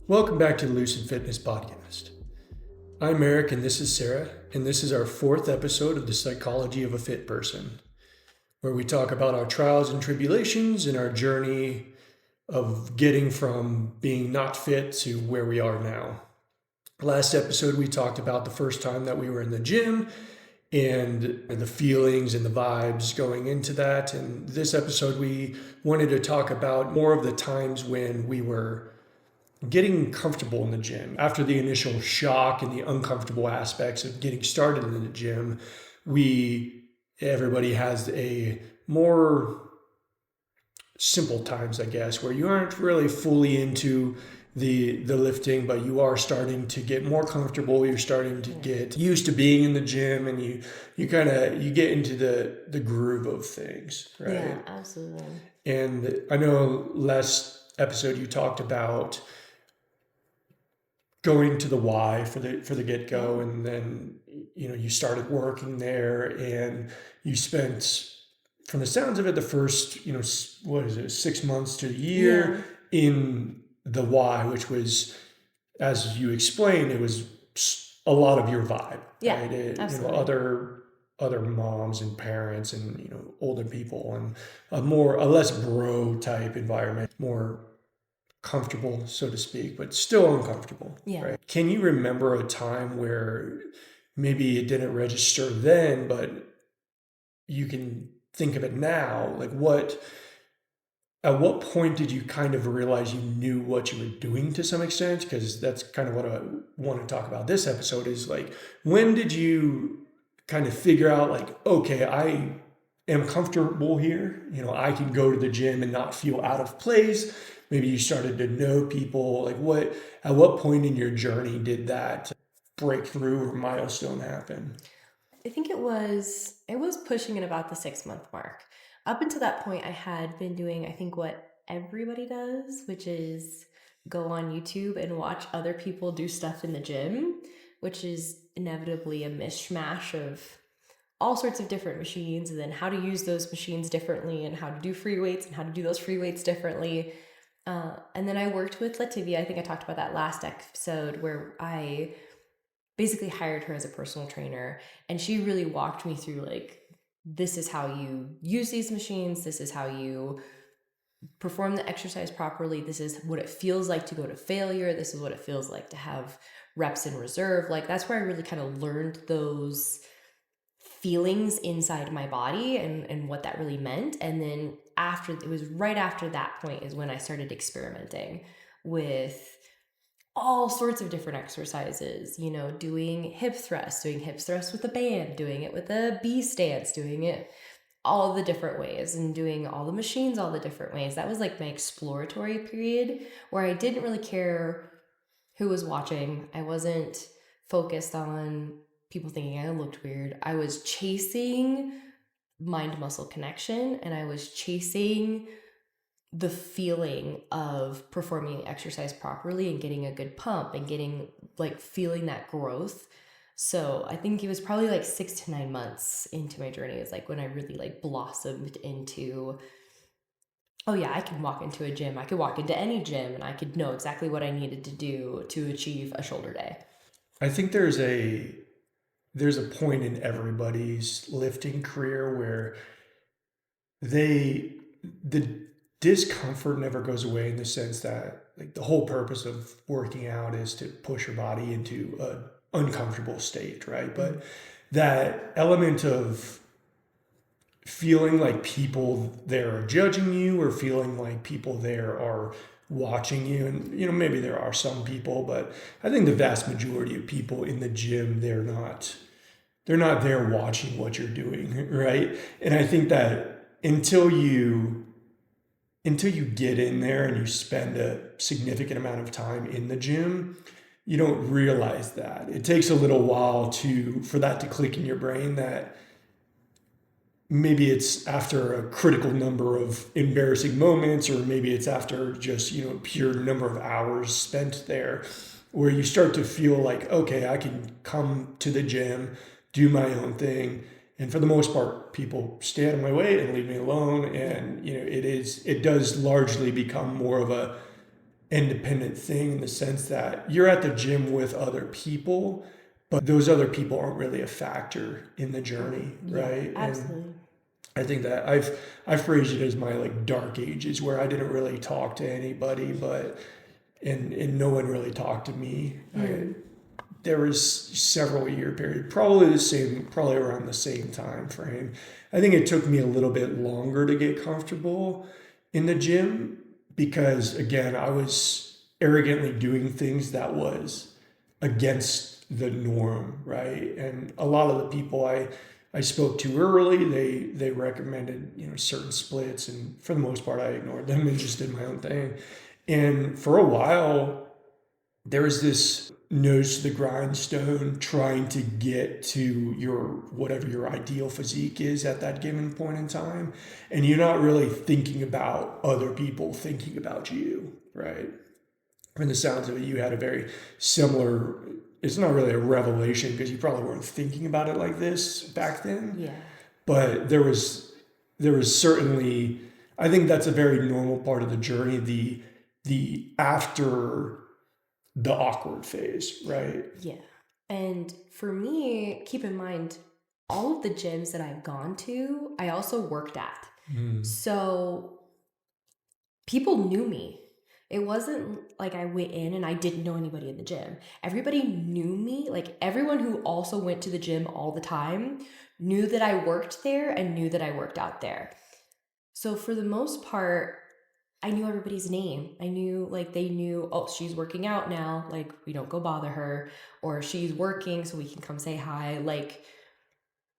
Welcome back to the Lucid Fitness Podcast. I'm Erik and this is Sarah, and this is our fourth episode of the Psychology of a Fit Person, where we talk about our trials and tribulations and our journey of getting from being not fit to where we are now. Last episode, we talked about the first time that we were in the gym and the feelings and the vibes going into that. And this episode, we wanted to talk about more of the times when we were getting comfortable in the gym. After the initial shock and the uncomfortable aspects of getting started in the gym, everybody has a more simple times, I guess, where you aren't really fully into the lifting, but you are starting to get more comfortable. You're starting to get used to being in the gym, and you get into the groove of things, right? Yeah, absolutely. And I know last episode you talked about going to the why for the get-go, and then you started working there, and you spent, from the sounds of it, the first 6 months to a year in the why, which was, as you explained, it was a lot of your vibe. Yeah, right? absolutely. Other moms and parents and older people, and a less bro type environment, more comfortable, so to speak, but still uncomfortable. Yeah. Right? Can you remember a time where maybe it didn't register then, but you can think of it now? Like at what point did you kind of realize you knew what you were doing to some extent? Because that's kind of what I want to talk about this episode, is like, when did you kind of figure out, like, okay, I am comfortable here. I can go to the gym and not feel out of place. Maybe you started to know people. Like, at what point in your journey did that breakthrough or milestone happen? I think it was pushing at about the 6-month mark. Up until that point, I had been doing, I think, what everybody does, which is go on YouTube and watch other people do stuff in the gym, which is inevitably a mishmash of all sorts of different machines, and then how to use those machines differently, and how to do free weights and how to do those free weights differently. And then I worked with Lativia. I think I talked about that last episode, where I basically hired her as a personal trainer, and she really walked me through, like, this is how you use these machines, this is how you perform the exercise properly, this is what it feels like to go to failure, this is what it feels like to have reps in reserve. Like, that's where I really kind of learned those feelings inside my body and what that really meant. And then right after that point is when I started experimenting with all sorts of different exercises, doing hip thrusts with a band, doing it with a B stance, doing it all the different ways, and doing all the machines all the different ways. That was like my exploratory period, where I didn't really care who was watching. I wasn't focused on people thinking I looked weird. I was chasing mind-muscle connection, and I was chasing the feeling of performing exercise properly and getting a good pump and feeling that growth. So I think it was probably like 6 to 9 months into my journey is like when I really blossomed into, oh yeah, I can walk into a gym. I could walk into any gym and I could know exactly what I needed to do to achieve a shoulder day. I think there's a point in everybody's lifting career where the discomfort never goes away, in the sense that, like, the whole purpose of working out is to push your body into an uncomfortable state, right? But that element of feeling like people there are judging you, or feeling like people there are watching you, and maybe there are some people, but I think the vast majority of people in the gym, they're not there watching what you're doing, right? And I think that until you get in there and you spend a significant amount of time in the gym, you don't realize that. It takes a little while for that to click in your brain, that maybe it's after a critical number of embarrassing moments, or maybe it's after just, pure number of hours spent there, where you start to feel like, okay, I can come to the gym, do my own thing. And for the most part, people stay out of my way and leave me alone. And, it does largely become more of a independent thing in the sense that you're at the gym with other people, but those other people aren't really a factor in the journey, Yeah, right? And absolutely. I think that I've phrased it as my like dark ages where I didn't really talk to anybody, but and no one really talked to me. There was several year period, probably around the same time frame. I think it took me a little bit longer to get comfortable in the gym because again, I was arrogantly doing things that was against the norm, right? And a lot of the people I spoke to early, they recommended, certain splits, and for the most part I ignored them and just did my own thing. And for a while there was this nose to the grindstone trying to get to your whatever your ideal physique is at that given point in time, and you're not really thinking about other people thinking about you, right? From the sounds of it, you had a very similar, it's not really a revelation because you probably weren't thinking about it like this back then, Yeah. but there was certainly, I think that's a very normal part of the journey, the after the awkward phase, right? Yeah. And for me, keep in mind, all of the gyms that I've gone to, I also worked at. So people knew me. It wasn't like I went in and I didn't know anybody in the gym. Everybody knew me. Like everyone who also went to the gym all the time knew that I worked there and knew that I worked out there. So for the most part, I knew everybody's name. I knew, like, they knew, oh, she's working out now. Like, we don't go bother her. Or she's working, so we can come say hi. Like,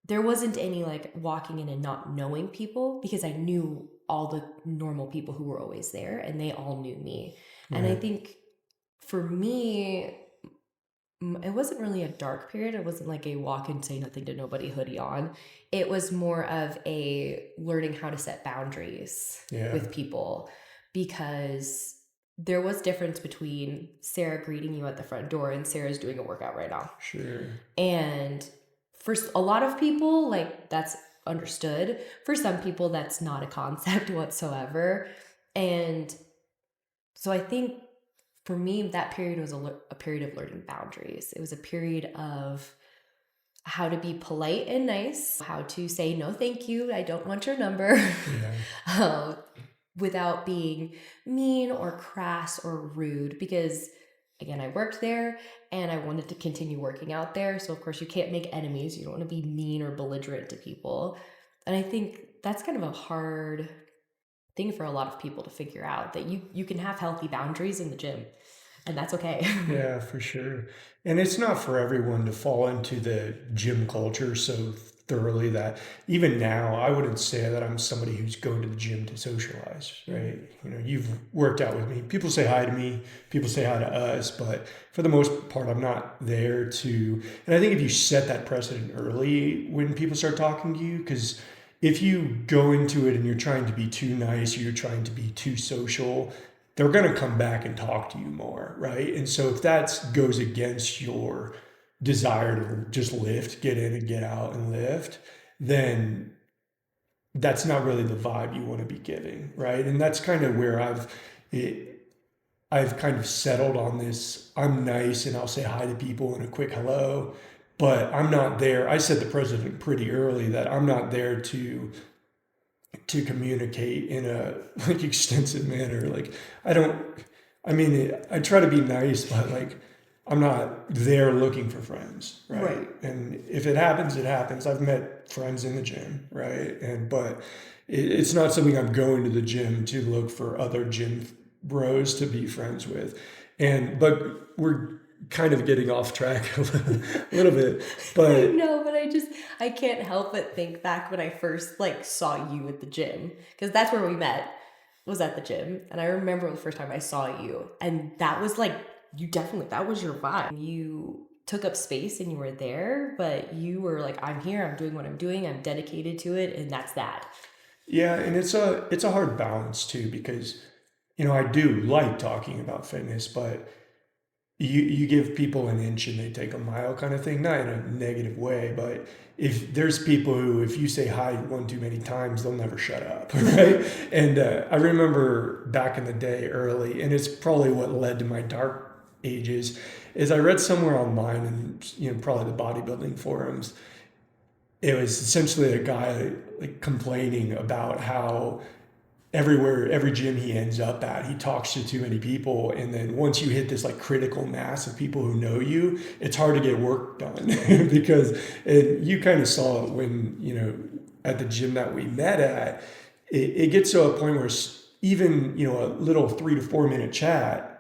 there wasn't any, like, walking in and not knowing people because I knew all the normal people who were always there and they all knew me. And I Right. think for me, it wasn't really a dark period. It wasn't like a walk and say nothing to nobody hoodie on. It was more of a learning how to set boundaries Yeah. with people, because there was difference between Sarah greeting you at the front door and Sarah's doing a workout right now. Sure. And for a lot of people, like, that's understood. For some people, that's not a concept whatsoever. And so I think for me, that period was a period of learning boundaries. It was a period of how to be polite and nice, how to say, no, thank you, I don't want your number, Yeah. without being mean or crass or rude. Because, again, I worked there and I wanted to continue working out there. So, of course, you can't make enemies. You don't want to be mean or belligerent to people. And I think that's kind of a hard thing for a lot of people to figure out, that you can have healthy boundaries in the gym, and that's okay. Yeah, for sure. And it's not for everyone to fall into the gym culture so thoroughly that even now I wouldn't say that I'm somebody who's going to the gym to socialize, right? You've worked out with me. People say hi to me, people say hi to us, but for the most part, I'm not there to. And I think if you set that precedent early when people start talking to you, because if you go into it and you're trying to be too nice or you're trying to be too social, they're going to come back and talk to you more, right? And so if that goes against your desire to just lift, get in and get out and lift, then that's not really the vibe you want to be giving, right? And that's kind of where I've kind of settled on this. I'm nice and I'll say hi to people and a quick hello, but I'm not there. I set the precedent pretty early that I'm not there to communicate in a like extensive manner. Like I don't, I mean, I try to be nice, but like I'm not there looking for friends, right? Right. And if it happens, it happens. I've met friends in the gym, right? But it's not something I'm going to the gym to look for other gym bros to be friends with. But we're kind of getting off track a little bit, I but know, but I can't help but think back when I first, like, saw you at the gym, because that's where we met, was at the gym. And I remember the first time I saw you, and that was like, that was your vibe. You took up space and you were there, but you were like, I'm here, I'm doing what I'm doing, I'm dedicated to it, and that's that. yeah, and it's a hard balance too because I do like talking about fitness, but you give people an inch and they take a mile kind of thing, not in a negative way, but if there's people who, if you say hi one too many times, they'll never shut up, right? And I remember back in the day early, and it's probably what led to my dark ages, is I read somewhere online and probably the bodybuilding forums, it was essentially a guy like complaining about how every gym he ends up at, he talks to too many people, and then once you hit this like critical mass of people who know you, it's hard to get work done because you kind of saw it when at the gym that we met at, it gets to a point where even a little 3 to 4 minute chat,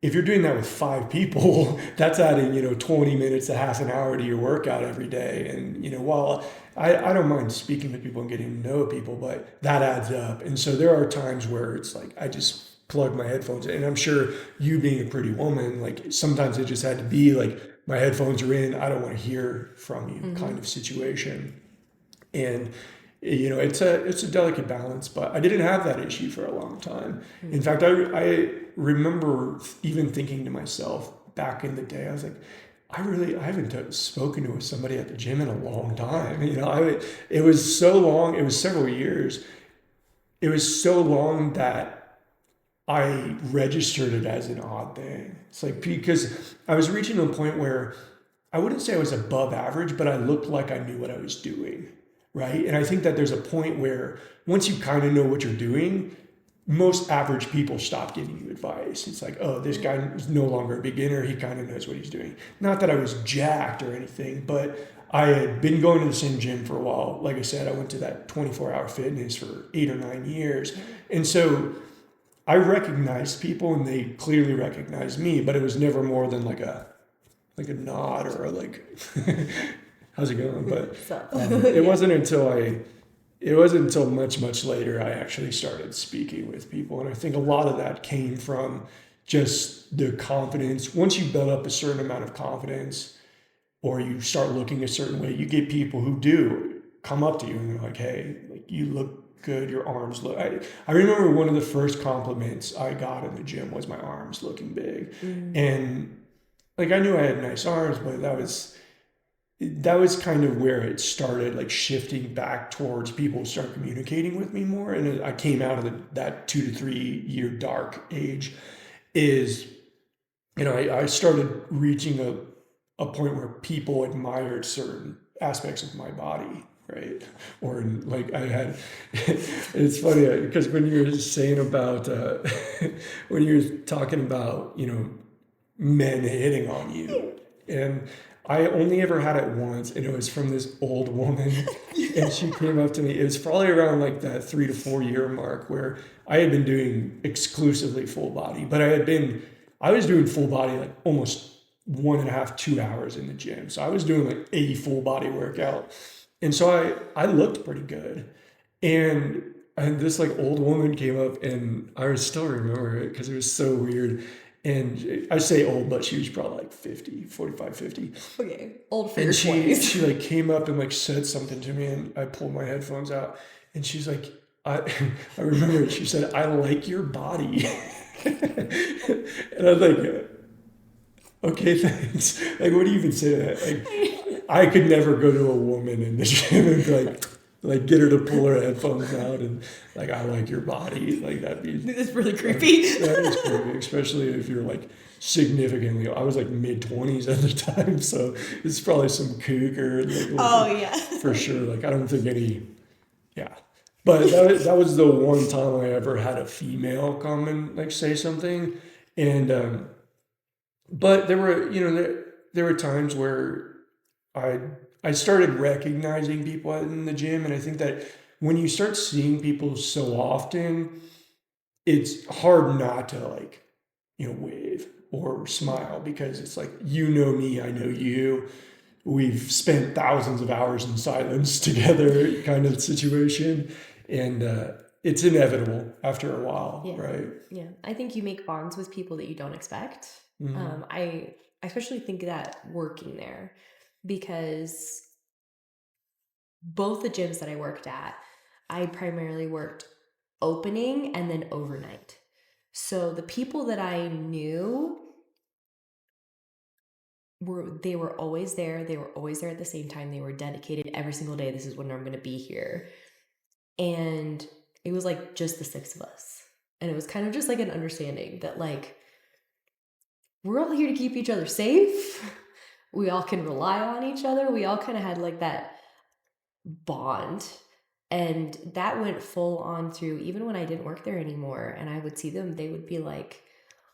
if you're doing that with 5 people, that's adding, 20 minutes to half an hour to your workout every day. And, while I don't mind speaking to people and getting to know people, but that adds up. And so there are times where it's like, I just plug my headphones in. And I'm sure you being a pretty woman, like sometimes it just had to be like, my headphones are in, I don't want to hear from you kind of situation. And it's a delicate balance, but I didn't have that issue for a long time. In fact, I remember even thinking to myself back in the day, I was like, I haven't spoken to somebody at the gym in a long time. It was so long. It was several years. It was so long that I registered it as an odd thing. It's like, because I was reaching a point where I wouldn't say I was above average, but I looked like I knew what I was doing, right? And I think that there's a point where once you kind of know what you're doing, most average people stop giving you advice. It's like, oh, this guy is no longer a beginner. He kind of knows what he's doing. Not that I was jacked or anything, but I had been going to the same gym for a while. Like I said, I went to that 24-hour fitness for 8 or 9 years. And so I recognized people and they clearly recognized me, but it was never more than like a nod or like how's it going, but it wasn't until much later I actually started speaking with people. And I think a lot of that came from just the confidence. Once you build up a certain amount of confidence or you start looking a certain way, you get people who do come up to you and they're like, hey, like you look good, your arms look. I remember one of the first compliments I got in the gym was my arms looking big. And like I knew I had nice arms, but that was kind of where it started like shifting back towards people start communicating with me more. And I came out of that 2 to 3 year dark age is, I started reaching a point where people admired certain aspects of my body. Right. Or like I had, it's funny because when you were saying about, when you were talking about, men hitting on you. And I only ever had it once, and it was from this old woman. And she came up to me. It was probably around like that 3 to 4 year mark where I had been doing exclusively full body, but I was doing full body like almost 1.5, 2 hours in the gym. So I was doing like a full body workout. And so I looked pretty good. And this like old woman came up and I still remember it because it was so weird. And I say old, but she was probably like 50, 45, 50. Okay, old for And your she 20s. like came up and like said something to me and I pulled my headphones out and she's like, I I remember it. She said, I like your body. And I was like, okay, thanks. Like, what do you even say to that? Like, I could never go to a woman in the gym and be like get her to pull her headphones out and like, I like your body. Like that'd be It's really creepy. that is creepy, especially if you're like significantly. I was like mid 20s at the time, so it's probably some cougar. Oh Like, yeah. for sure. Like I don't think any. Yeah, but that was the one time I ever had a female come and like say something, and but there were there were times where I I started recognizing people in the gym, and I think that when you start seeing people so often, it's hard not to like wave or smile because it's like me, I know you. We've spent thousands of hours in silence together, kind of situation, and it's inevitable after a while, Yeah. right? Yeah. I think you make bonds with people that you don't expect. Mm-hmm. I especially think that working there because both the gyms that I worked at, I primarily worked opening and then overnight. So the people that I knew they were always there. They were always there at the same time. They were dedicated every single day. This is when I'm going to be here. And it was like just the six of us. And it was kind of just like an understanding that like, we're all here to keep each other safe. We all can rely on each other. We all kind of had like that bond. And that went full on through even when I didn't work there anymore and I would see them, they would be like,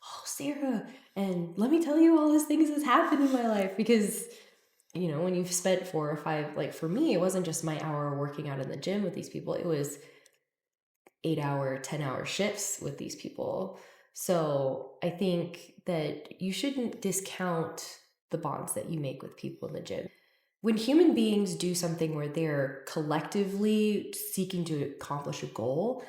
oh, Sarah, and let me tell you all these things that's happened in my life. Because, you know, when you've spent 4 or 5, like for me, it wasn't just my hour working out in the gym with these people. It was 8-hour, 10-hour shifts with these people. So I think that you shouldn't discount the bonds that you make with people in the gym. When human beings do something where they're collectively seeking to accomplish a goal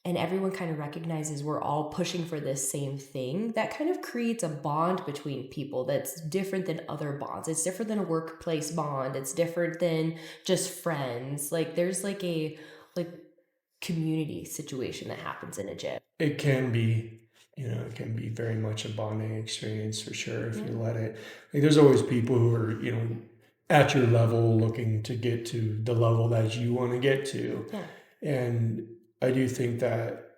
and everyone kind of recognizes we're all pushing for this same thing, that kind of creates a bond between people that's different than other bonds. It's different than a workplace bond. It's different than just friends. Like there's like a community situation that happens in a gym. It can be, it can be very much a bonding experience for sure if you let it. Like, there's always people who are, at your level looking to get to the level that you want to get to. Yeah. And I do think that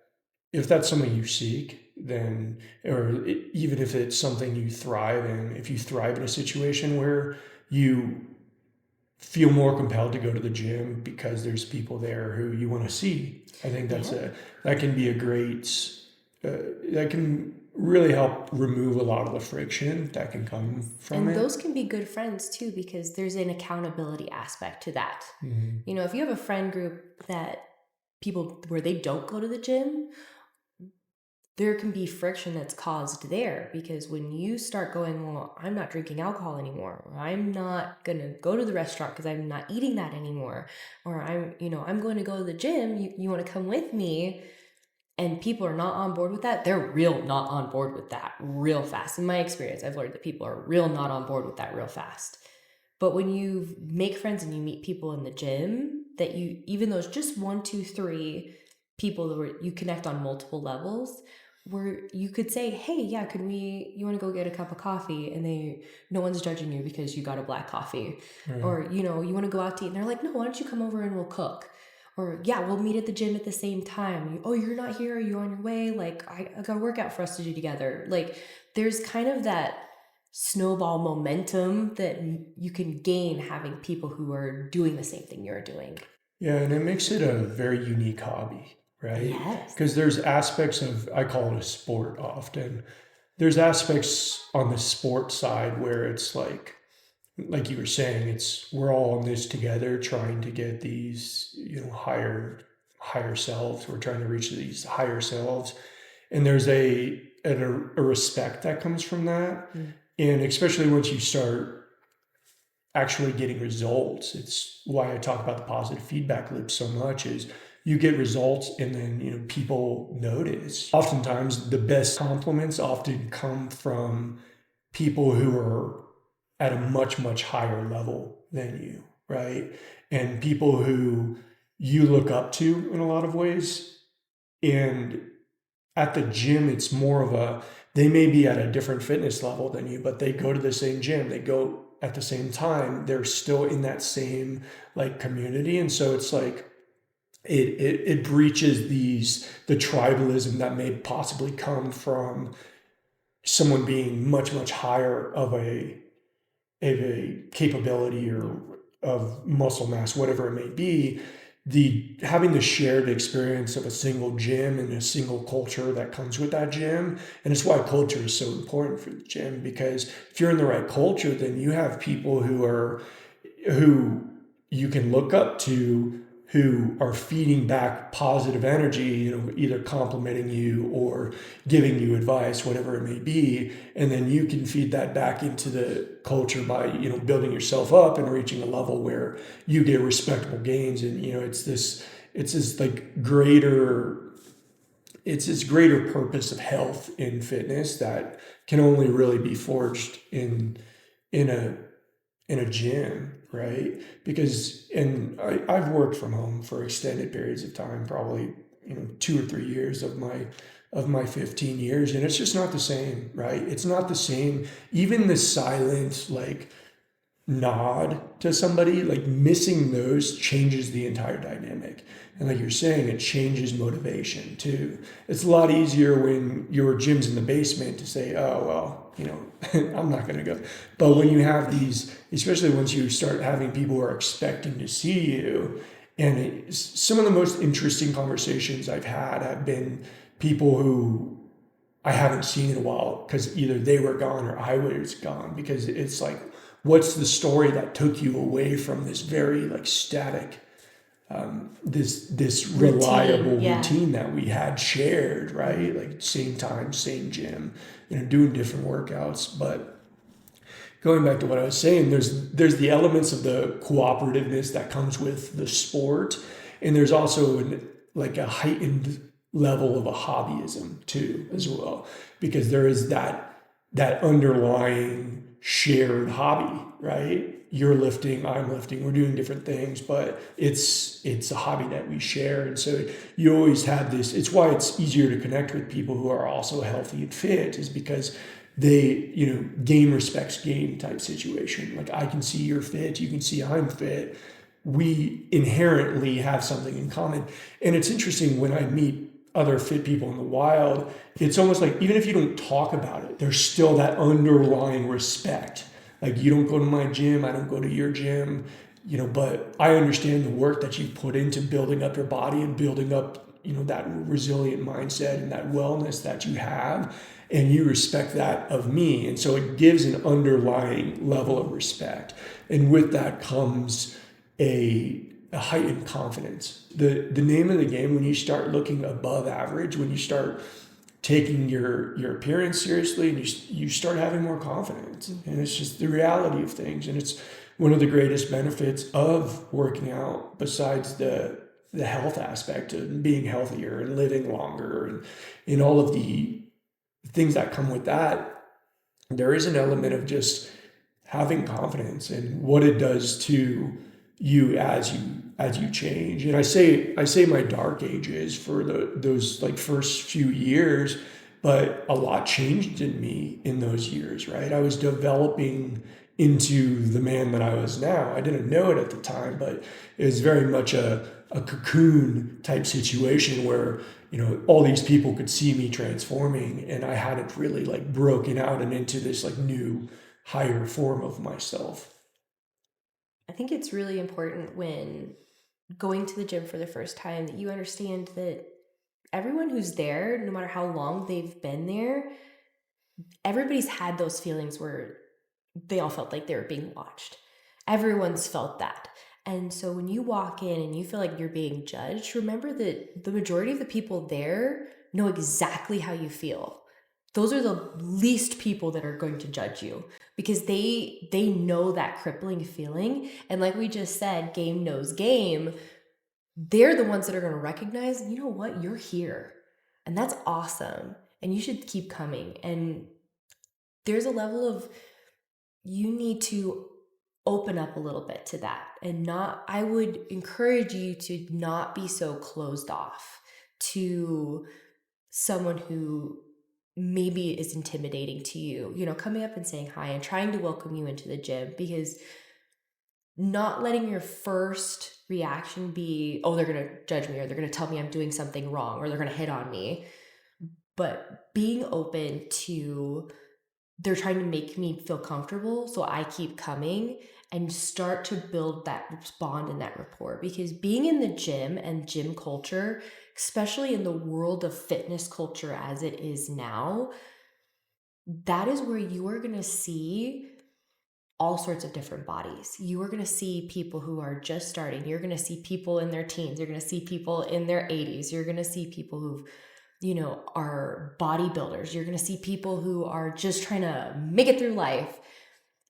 if that's something you seek, then, or even if it's something you thrive in, if you thrive in a situation where you feel more compelled to go to the gym because there's people there who you want to see, I think that can be a great, that can really help remove a lot of the friction that can come from it. And those can be good friends too, because there's an accountability aspect to that. Mm-hmm. If you have a friend group that people where they don't go to the gym, there can be friction that's caused there, because when you start going, well, I'm not drinking alcohol anymore, or I'm not going to go to the restaurant because I'm not eating that anymore, or I'm going to go to the gym, you want to come with me, and people are not on board with that, they're real not on board with that real fast. In my experience, I've learned that people are real not on board with that real fast. But when you make friends and you meet people in the gym, that you, even though it's just 1, 2, 3 people that you connect on multiple levels, where you could say, hey, yeah, you want to go get a cup of coffee? And no one's judging you because you got a black coffee. Right. Or, you want to go out to eat? And they're like, no, why don't you come over and we'll cook? Or, yeah, we'll meet at the gym at the same time. You're not here? Are you on your way? Like, I got a workout for us to do together. Like, there's kind of that snowball momentum that you can gain having people who are doing the same thing you're doing. Yeah, and it makes it a very unique hobby, right? Yes. Because there's aspects of, I call it a sport often. There's aspects on the sport side where it's like you were saying, we're all in this together trying to get these, higher selves. We're trying to reach these higher selves. And there's a respect that comes from that. Mm. And especially once you start actually getting results, it's why I talk about the positive feedback loop so much, is you get results and then, people notice. Oftentimes the best compliments often come from people who are at a much, much higher level than you, right? And people who you look up to in a lot of ways. And at the gym, it's more of they may be at a different fitness level than you, but they go to the same gym. They go at the same time. They're still in that same community. And so it's like, it breaches the tribalism that may possibly come from someone being much, much higher of a capability or of muscle mass, whatever it may be. Having the shared experience of a single gym and a single culture that comes with that gym. And it's why culture is so important for the gym, because if you're in the right culture, then you have people who you can look up to, who are feeding back positive energy, either complimenting you or giving you advice, whatever it may be. And then you can feed that back into the culture by, building yourself up and reaching a level where you get respectable gains. And, it's this greater purpose of health in fitness that can only really be forged in a gym, right? Because, and I've worked from home for extended periods of time, probably, 2 or 3 years of my 15 years, and it's just not the same, right? It's not the same. Even the silent like nod to somebody, like missing those changes the entire dynamic. And like you're saying, it changes motivation too. It's a lot easier when your gym's in the basement to say, oh, well, I'm not going to go. But when you have these, especially once you start having people who are expecting to see you, and some of the most interesting conversations I've had have been people who I haven't seen in a while because either they were gone or I was gone, because it's like, what's the story that took you away from this very like static, this reliable routine that we had shared, right? Like same time, same gym, doing different workouts. But going back to what I was saying, there's the elements of the cooperativeness that comes with the sport, and there's also like a heightened level of a hobbyism too, as well, because there is that underlying shared hobby, right? You're lifting, I'm lifting, we're doing different things, but it's a hobby that we share. And so you always have this. It's why it's easier to connect with people who are also healthy and fit, is because they, game respects game type situation. Like, I can see you're fit, you can see I'm fit. We inherently have something in common. And it's interesting when I meet other fit people in the wild, it's almost like, even if you don't talk about it, there's still that underlying respect. Like, you don't go to my gym, I don't go to your gym, but I understand the work that you've put into building up your body and building up, that resilient mindset and that wellness that you have, and you respect that of me. And so it gives an underlying level of respect. And with that comes a heightened confidence. The name of the game, when you start looking above average, when you start taking your appearance seriously, and you start having more confidence. And it's just the reality of things. And it's one of the greatest benefits of working out, besides the health aspect of being healthier and living longer and all of the things that come with that. There is an element of just having confidence and what it does to you as you change. And I say my dark ages for those like first few years, but a lot changed in me in those years, right? I was developing into the man that I was now. I didn't know it at the time, but it was very much a cocoon type situation where, all these people could see me transforming, and I hadn't really like broken out and into this like new higher form of myself. I think it's really important when going to the gym for the first time that you understand that everyone who's there, no matter how long they've been there, everybody's had those feelings where they all felt like they were being watched. Everyone's felt that. And so when you walk in and you feel like you're being judged, remember that the majority of the people there know exactly how you feel. Those are the least people that are going to judge you, because they know that crippling feeling. And like we just said, game knows game. They're the ones that are going to recognize, you know what, you're here. And that's awesome. And you should keep coming. And there's a level of, you need to open up a little bit to that, and not, I would encourage you to not be so closed off to someone who maybe is intimidating to you, coming up and saying hi and trying to welcome you into the gym, because not letting your first reaction be, oh, they're going to judge me, or they're going to tell me I'm doing something wrong, or they're going to hit on me, but being open to, they're trying to make me feel comfortable, so I keep coming, and start to build that bond and that rapport. Because being in the gym and gym culture, especially in the world of fitness culture as it is now, that is where you are going to see all sorts of different bodies. You are going to see people who are just starting. You're going to see people in their teens. You're going to see people in their 80s. You're going to see people who've, are bodybuilders. You're going to see people who are just trying to make it through life.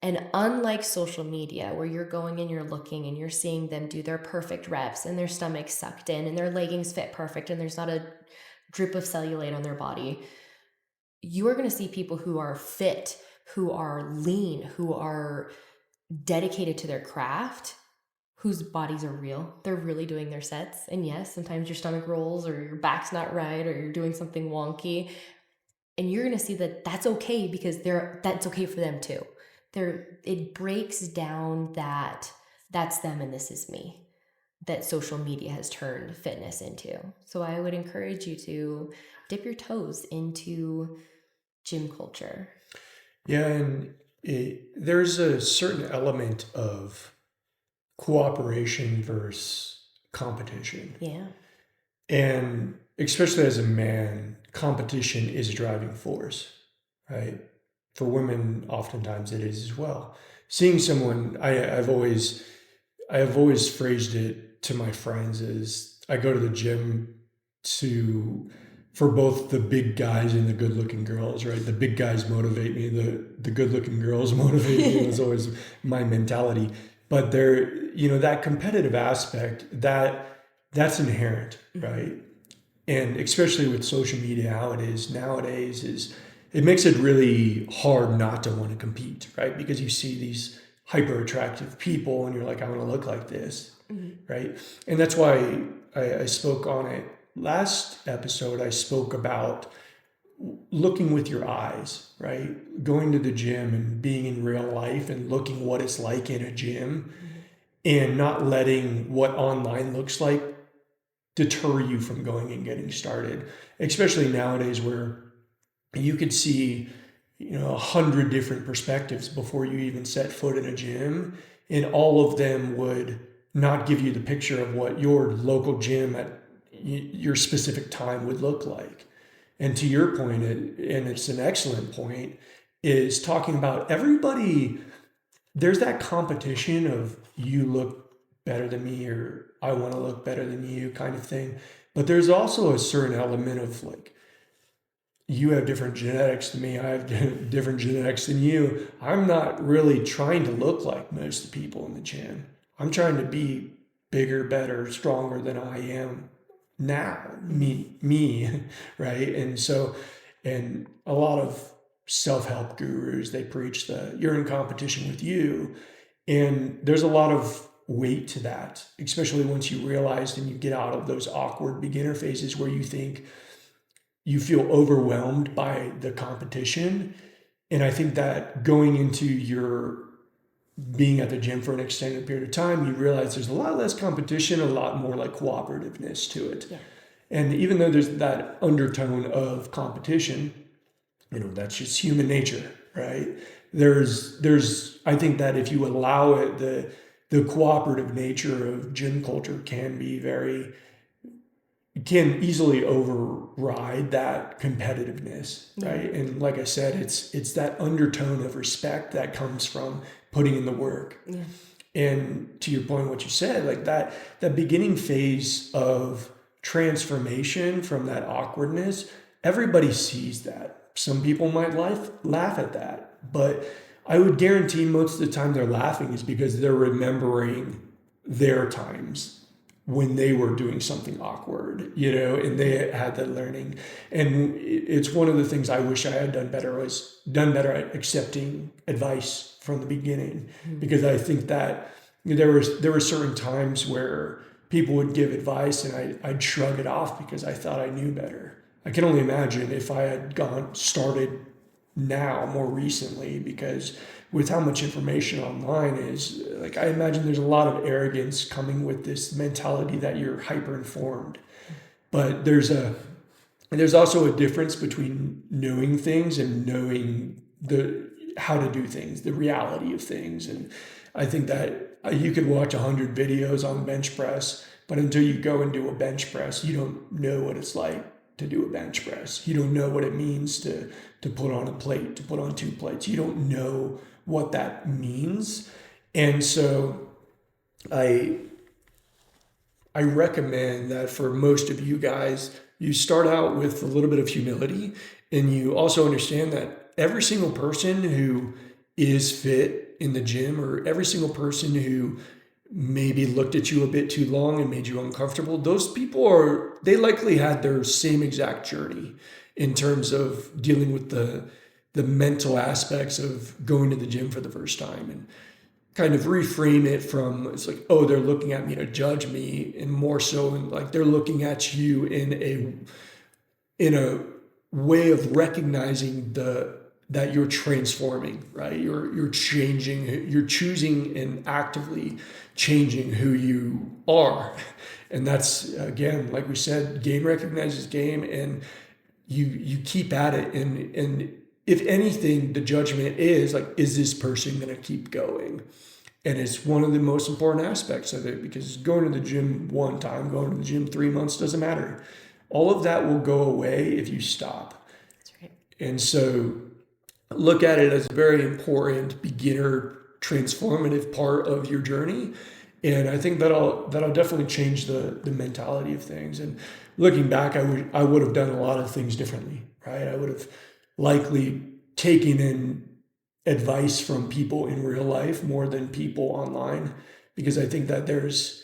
And unlike social media, where you're going and you're looking and you're seeing them do their perfect reps and their stomachs sucked in and their leggings fit perfect and there's not a drip of cellulite on their body, you are going to see people who are fit, who are lean, who are dedicated to their craft, whose bodies are real. They're really doing their sets. And yes, sometimes your stomach rolls or your back's not right or you're doing something wonky. And you're going to see that that's okay because that's okay for them too. It breaks down that that's them and this is me, that social media has turned fitness into. So I would encourage you to dip your toes into gym culture. Yeah, and there's a certain element of cooperation versus competition. Yeah. And especially as a man, competition is a driving force, right? For women, oftentimes it is as well. Seeing someone, I've always phrased it to my friends as I go to the gym for both the big guys and the good looking girls, right? The big guys motivate me, the good looking girls motivate me. It was always my mentality. But that competitive aspect, that's inherent, right? And especially with social media, how it is nowadays, it makes it really hard not to want to compete, right? Because you see these hyper attractive people and you're like, I want to look like this, right? And that's why I spoke on it last episode. I spoke about looking with your eyes, right? Going to the gym and being in real life and looking what it's like in a gym and not letting what online looks like deter you from going and getting started, especially nowadays where you could see 100 different perspectives before you even set foot in a gym, and all of them would not give you the picture of what your local gym at your specific time would look like. And to your point, and it's an excellent point, is talking about everybody. There's that competition of you look better than me or I want to look better than you kind of thing. But there's also a certain element of like, you have different genetics than me. I have different genetics than you. I'm not really trying to look like most of the people in the gym. I'm trying to be bigger, better, stronger than I am now. Me, right? And so, and a lot of self-help gurus, they preach you're in competition with you. And there's a lot of weight to that, especially once you realize and you get out of those awkward beginner phases where you think you feel overwhelmed by the competition. And I think that going into your being at the gym for an extended period of time, you realize there's a lot less competition, a lot more like cooperativeness to it. Yeah. And even though there's that undertone of competition, that's just human nature, right? There's I think that if you allow it, the cooperative nature of gym culture can easily override that competitiveness, right? And like I said, it's that undertone of respect that comes from putting in the work. Yeah. And to your point, what you said, like that beginning phase of transformation from that awkwardness, everybody sees that. Some people might laugh at that, but I would guarantee most of the time they're laughing is because they're remembering their times when they were doing something awkward, and they had that learning. And it's one of the things I wish I had done better at accepting advice from the beginning, because I think that there were certain times where people would give advice and I'd shrug it off because I thought I knew better. I can only imagine if I had started now more recently, because with how much information online is, like, I imagine there's a lot of arrogance coming with this mentality that you're hyper informed. But there's also a difference between knowing things and knowing how to do things, the reality of things. And I think that you could watch 100 videos on bench press, but until you go and do a bench press, you don't know what it's like to do a bench press. You don't know what it means to put on a plate, to put on 2 plates. You don't know what that means. And so I recommend that for most of you guys, you start out with a little bit of humility, and you also understand that every single person who is fit in the gym, or every single person who maybe looked at you a bit too long and made you uncomfortable, those people they likely had their same exact journey in terms of dealing with the mental aspects of going to the gym for the first time. And kind of reframe it from, it's like, oh, they're looking at me to judge me, and more so in like they're looking at you in a way of recognizing that you're transforming, right? You're changing, you're choosing and actively changing who you are. And that's, again, like we said, game recognizes game, and you keep at it. And if anything, the judgment is like, is this person going to keep going? And it's one of the most important aspects of it, because going to the gym one time, going to the gym 3 months doesn't matter. All of that will go away if you stop. That's right. And so look at it as a very important beginner transformative part of your journey. And I think that'll definitely change the mentality of things. And looking back, I would have done a lot of things differently, right? I would have likely taken in advice from people in real life more than people online, because I think that there's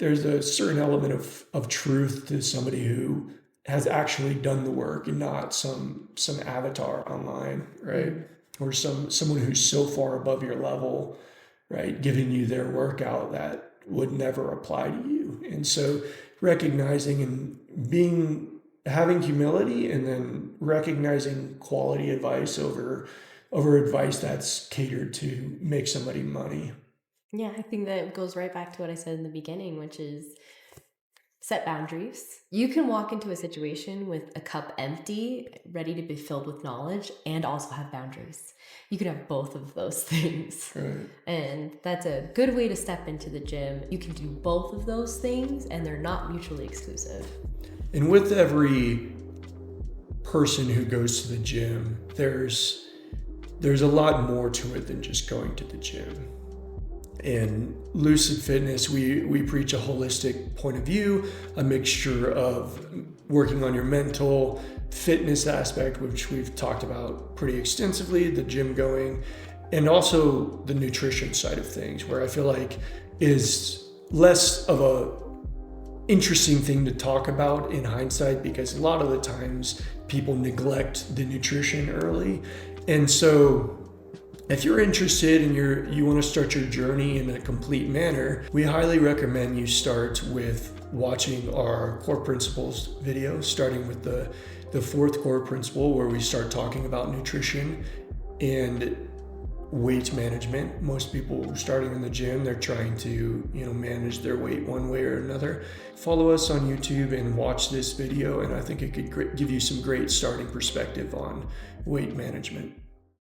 a certain element of truth to somebody who has actually done the work, and not some avatar online, right? Or someone who's so far above your level, right, giving you their workout that would never apply to you. And so recognizing and having humility, and then recognizing quality advice over advice that's catered to make somebody money. Yeah, I think that goes right back to what I said in the beginning, which is set boundaries. You can walk into a situation with a cup empty, ready to be filled with knowledge, and also have boundaries. You can have both of those things. Right. And that's a good way to step into the gym. You can do both of those things, and they're not mutually exclusive. And with every person who goes to the gym, there's a lot more to it than just going to the gym. In Lucid Fitness, we preach a holistic point of view, a mixture of working on your mental fitness aspect, which we've talked about pretty extensively, the gym going, and also the nutrition side of things, where I feel like is less of a interesting thing to talk about in hindsight, because a lot of the times people neglect the nutrition early. And so if you're interested and you want to start your journey in a complete manner, we highly recommend you start with watching our core principles video, starting with the fourth core principle, where we start talking about nutrition and weight management. Most people starting in the gym, they're trying to, manage their weight one way or another. Follow us on YouTube and watch this video, and I think it could give you some great starting perspective on weight management.